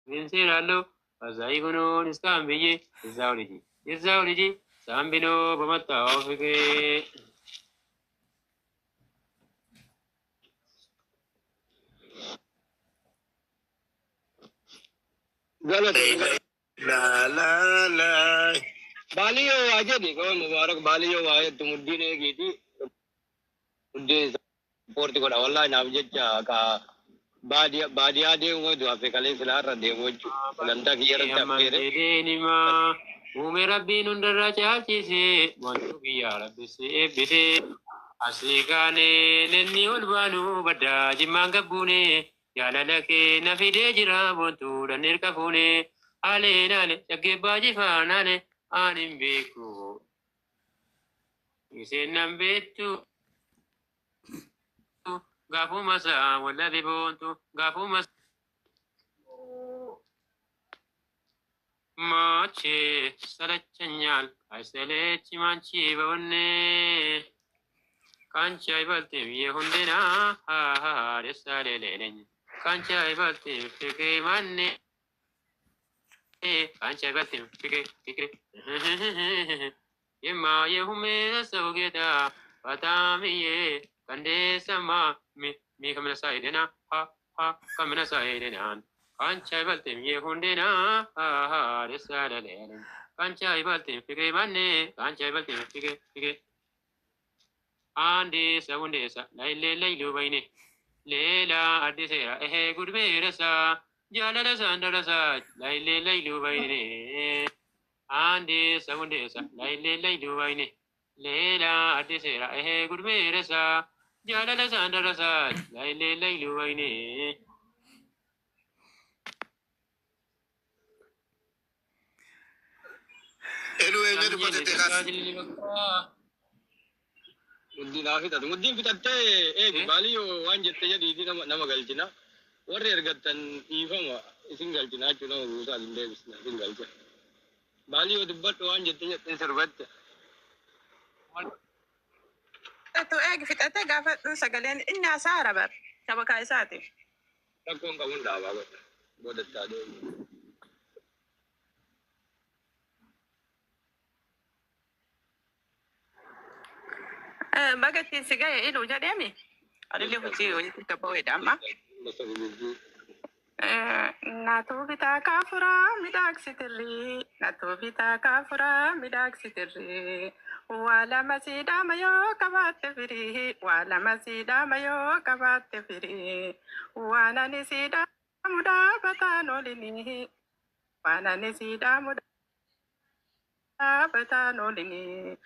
Vincerallo, Azaigono, Scambie, Zaurigi, Sambino, Bamata, Office. لا لا لا बालियो आजे देखो मुबारक बालियो आए तुम उड्डी ने की थी उड्डी पोर्ट को वाला नाम जे का बादिया दे वो जो पे कले फिलहाल रदे वो लंदा की रंदा पेरे ni ma ume rabbi nundara chachi se wantu ki ya rabbi se bide asligane nenni ulbanu badda jimanga bune yalala ke nafide jira wantu danir ka bune ale nale jagge baji fanale anim beku ise nambetu gafu masa wala bibontu gafu masa mache sarachanyal aiselechi manchi bavne kanchai balte ye hundena ha ha resale lelen kanchai balte fike manne kanchai balte fike yema ye hume sogeda patami ye kande sama mi kamna saidena ha ha kamna saidena kanchai balte ye hundena ha ha resale lelen kanchai balte fike manne kanchai balte fike ande sagunde sa laile lailu baine lela adisera ehe gurbe rasa jalala sandara sa laile lailu baine ande sagunde sa laile lailu baine lela adisera ehe gurbe rasa jalala sandara sa laile lailu baine elu engadu patete kas Muddin afita muddin fitatte baliyo wanjette jadi di nama galcina warre ergatan ifama isin galcina chuno rusa dinde bisna isin galcina baliyo dubbat wanjette ten serbat to fitatte gafat sagalen inna sara bar shabaka isati takon kamun da ba bodatta de bagati sigaya ilu jademi adile huti ka bawe dama Natu bita kafura midak sitiri, natu bita kafura midak sitiri. Wala masida mayo kabate firi, wala masida mayo kabate firi. Wana nisida muda batano lini, wana nisida muda batano lini.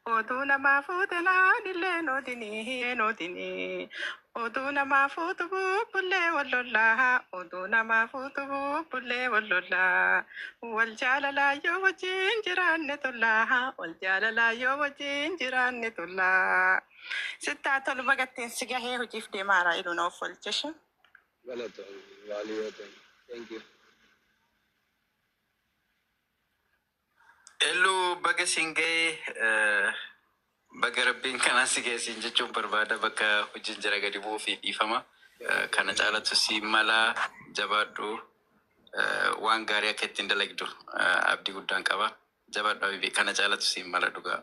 Oduna mafutena dile no dini. Oduna mafutu bulle wallola, oduna mafutu bulle wallola. Wal jalala yo wajin jiranne tolla, wal jalala yo wajin jiranne tolla. Sitta tolu bagatin sigahe hujif de mara ilu no fol chesha. Galato, valioto. Thank you. Hello, bagasinge. Baga rabbiin kana si geessin jechuun barbaada bakka hojiin jira gadi bu'uu fi dhiifama. Kana caalatu si mala jabaadhu waan gaarii akka ittiin dalagdu abdii guddaan qaba. Jabaadhu abibi kana caalatu si mala dhugaa.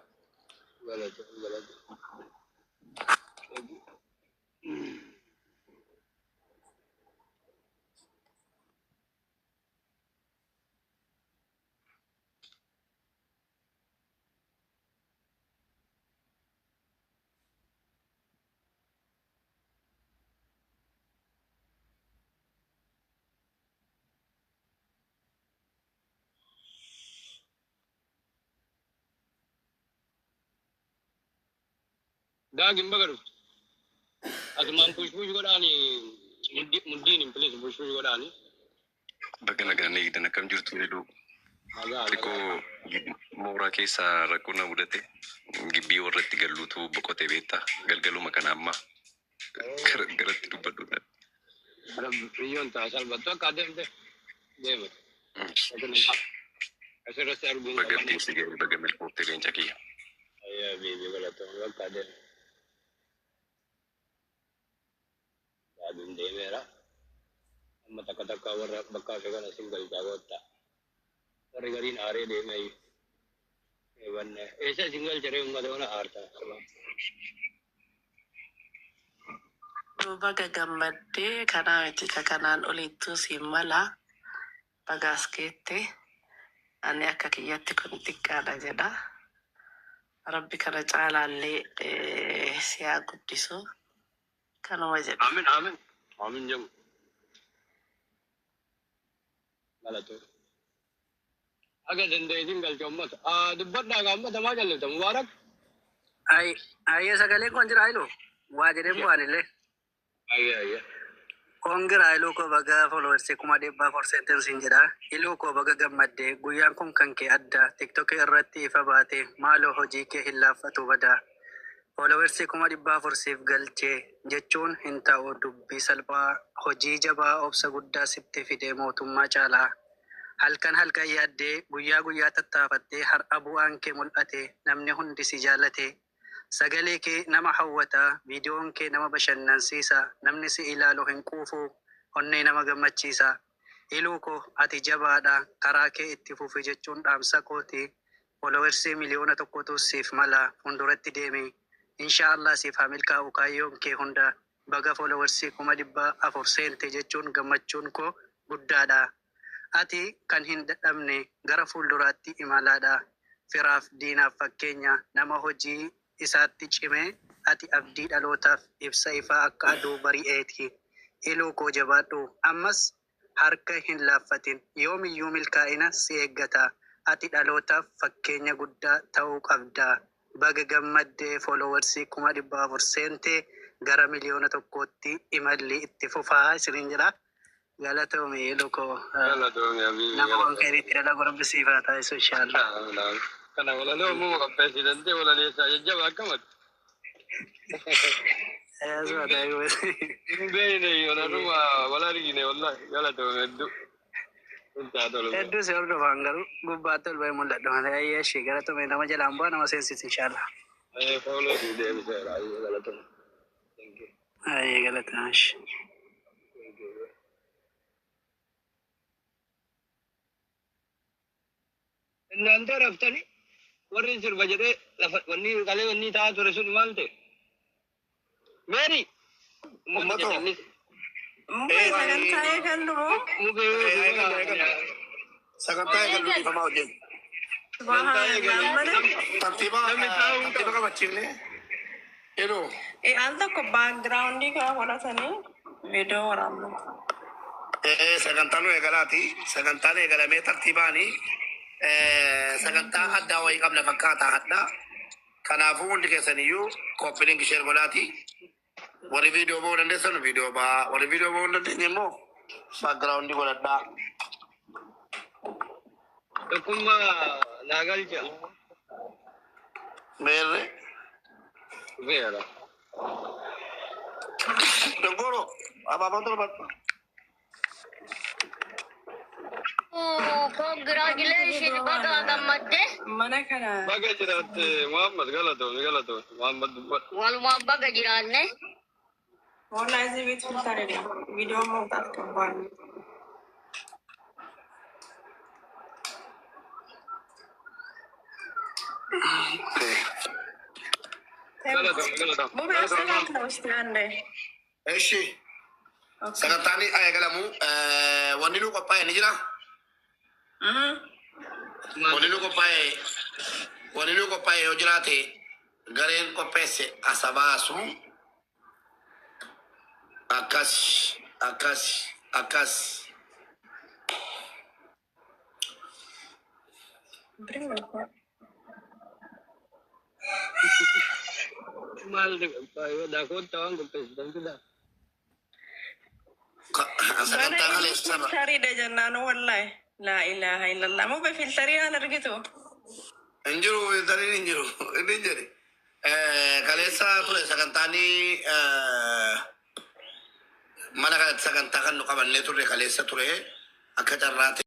Daging bagaru. Asman push godani muddin in place push godani. Bagana gani idana kam jirtu edu. Iko mooraa keessa rakkoo na mudate gibbii warratti galluutu boqotee beektaa galgaluu makana amma garatti dubbadhuudha. Biyyoon ta'a salphattu akka adeemte deema. Asirratti arguun bagattiin si ga'e baga milkooftee leenca kiyya. Ayyaa beebii galatoon akka adeeme. Yaaduun deemeera. amma takka warra bakka fe kana single jagotta warri garin are de mai wanne esa single jare ummata wana arta Baga gammadde kanaa miti kanaan olittuu siin mala bagaas geette ani akka kiyyatti kun xiqqaadha jedha. Rabbi kana caalaallee si haa guddisu kanuma jedha. amin amin amin jamu galatu aga dandee single ummata dubbadda ga ummata ma jallata mubarak Ay sagalee kon jira ilo. Waa jedheen bu'aanillee. ayya Kongira iluu koo baga followers 100% siin jedha. Iluu koo baga gammadde guyyaan kun kan kee adda. TikTok irratti ifa baate maaloo hojii kee hin laaffatu bada. Followers 100% galchee jechuun hin ta'u dubbii salphaa hojii jabaa obsa guddaa sitti fidee mootummaa caalaa. Halkan yaaddee guyyaa tattaafattee har'a bu'aan kee mul'ate namni hundi si jaalate. Sagalee kee nama hawwata, viidiyoon kee nama bashannansiisa, namni si ilaalu hin quufu, onnee nama gammachiisa. Iluu koo ati jabaadha, karaa kee itti fufi jechuun dhaamsa kooti. Followersii miliyoona tokkotu siif mala fuulduratti deemi. Inshaallah siif haa milkaa'u kaayyoon kee hunda. Baga followersii 400 seente jechuun gammachuun koo guddaadha. Ati kan hin dadhabne gara fuulduraatti imalaadha. Firaaf diinaaf fakkeenya nama hojii isaatti cime ati abdii dhalootaaf ibsa ifaa akka aduu bari'eeti. Iluu koo jabaadhu ammas harka hin laaffatin yoomiyyuu milkaa'ina si eeggata. Ati dhalootaaf fakkeenya guddaa ta'uu qabda. Baga gammaddee followersii 400 seente gara miliyoona tokkootti imalli itti fufaa isiniin jedha. Galatoome iluu koo. Nama waan ka'initti dalagu rabbi siifaa taasisu inshaallah. kana wala no mu ka presidente wala le sa jaba kamat Eso dai bene wala ruwa wala rigine wallahi galatu eddu Hedduu si hordofan garuu gubbaatti ol bahee mul'adhu. Ayyaa ishee galatoome nama jalaan bu'aa nama seensis inshaallah. follow di deebisera galatu Ayyee galatoomaa. እናንተ ረፍተኒ warri sirba jedhee lafa wanni qalee wanni taa'aa ture sun maal ta'e? Meeri! Sagantaa eegallu Sagantaa eegallu dhiifamaa hojjennu. Tartiiba qabachiifne. Yeroo. al tokko baakgiraawundii kaa godhatanii viidiyoo waraabna. Sagantaan nu eegalaati. Sagantaan eegalamee tartiibaanii. Sagantaa addaa wayii qabna fakkaataa hadhaa. Kanaafuu hundi keessaniyyuu koppiliin ishee godhaati. Warri viidiyoo bahuu dandeessan viidiyoo bahaa. Warri viidiyoo bahuu hin dandeenye immoo baakgiraawundii godhadhaa. Tokkummaa naa galcha. Meerre. Veera. Dogoro abaabaan torbatu. Congratulations, baga gammadde. Mana kana Baga jiraatte Muhammad galatoon Muhammad dubbat. Walumaan baga jiraanne. wala isii beektu filtareedha. Viidiyoo mootaaf qabbaan. Galatoon. Mubee sagantaa usti aandee. Eshi. Sagantaan eegalamu wanni nu qophaa'e ni jira. Wanni nu qophaa'e yoo jiraate gareen qopheesse asa baasu akkas. Maal daakota waan qopheessitan fidaa. Sagantaa kaleessa sana. Filtariidha jennaanu wallahi. Laa ilaaha illallah. Mubee filtarii aan argitu. Injiru filtariin injiru. Inni jedhe. Kaleessa ture sagantaani mana kanatti sagantaa kan nu qabannee turre kaleessa ture akka carraate.